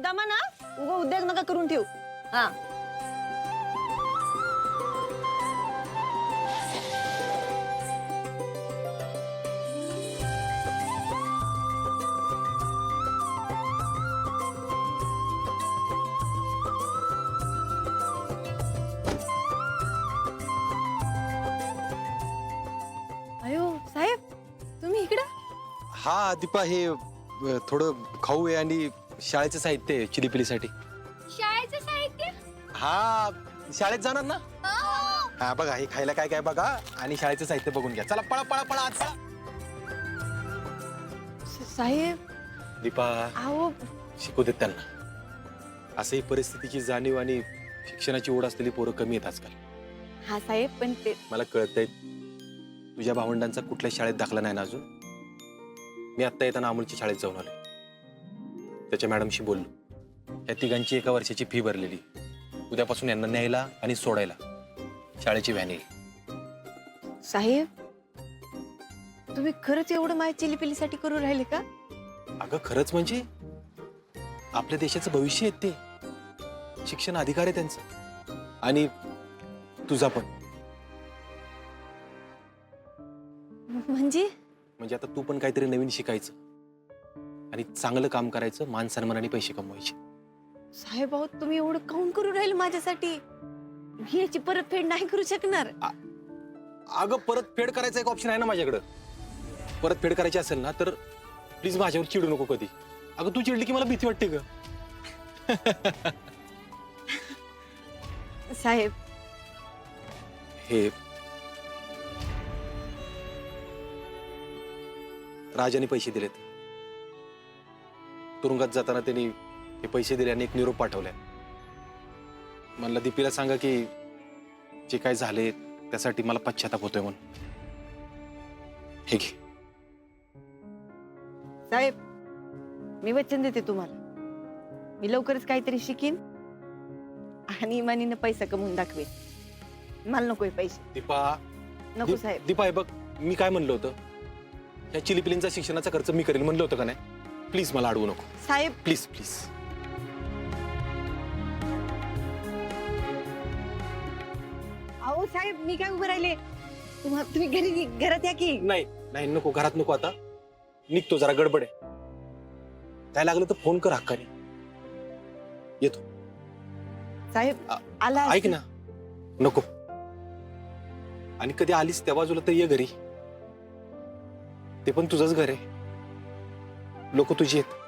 दमा ना उगा उद्योग नका करून ठेव. हा अयो साहेब तुम्ही इकडं. हा दीपा हे थोडं खाऊ आहे आणि शाळेचं साहित्य आहे चिलीपिलीसाठी. शाळेचं साहित्य. हा शाळेत जाणार ना. हा बघा हे खायला काय काय बघा आणि शाळेचं साहित्य बघून घ्या. चला पळा पळा पळा आज पळा. साहेब दीपा अहो शिकू देत त्यांना. असंही परिस्थितीची जाणीव आणि शिक्षणाची ओढ असलेली पोरं कमी आहेत आजकाल. हा साहेब पण ते मला कळतंय तुझ्या भावंडांचा कुठल्या शाळेत दाखला नाही ना अजून. मी आत्ता येताना अमोलच्या शाळेत जाऊन आलो. त्याच्या मॅडमशी बोललो. या तिघांची एका वर्षाची फी भरलेली. उद्यापासून यांना न्यायला आणि सोडायला शाळेची व्हॅन येईल. साहेब तुम्ही खरंच एवढं माझ्या चिलीपिलीसाठी करू राहिले का? अगं खरंच म्हणजे आपल्या देशाचं भविष्य आहे ते. शिक्षण अधिकार आहे त्यांचा आणि तुझा पण. म्हणजे आता तू पण काहीतरी नवीन शिकायचं आणि चांगलं काम करायचं, मान सन्मान आणि पैसे कमवायचे. साहेब अहो तुम्ही एवढं काऊन करू राहिले माझ्यासाठी? मी याची परतफेड नाही करू शकणार. अगं परत फेड करायचा एक ऑप्शन आहे ना माझ्याकडं. परत फेड करायची असेल ना तर प्लीज माझ्यावर चिडू नको कधी. अगं तू चिडली की मला भीती वाटते ग. साहेब हे राजाने पैसे दिलेत. तुरुंगात जाताना त्यांनी हे पैसे दिले आणि एक निरोप पाठवलाय. म्हणलं दीपीला सांगा की जे काय झाले त्यासाठी मला पश्चाताप होतोय म्हणून. हे घे. साहेब मी वचन देते तुम्हाला मी लवकरच काहीतरी शिकीन आणि इमानीनं पैसा कमवून दाखवेन. मला नकोय पैसे. दीपा नको साहेब. दीपा हे बघ मी काय म्हणलं होतं. या चिलीपिलींचा शिक्षणाचा खर्च मी करेल म्हणलं होतं का नाही. प्लीज मला अडवू नको साहेब. Please please. अहो साहेब मी काय उभं राहिले. तुम्ही घरात या की. नाही नाही नको घरात नको. आता निघतो जरा गडबड आहे. काय लागलं तर फोन कर हक्काने. येतो. साहेब आला ऐक ना नको. आणि कधी आलीस त्या बाजूला तर ये घरी. ते पण तुझंच घर आहे. लोक तुझी आहेत.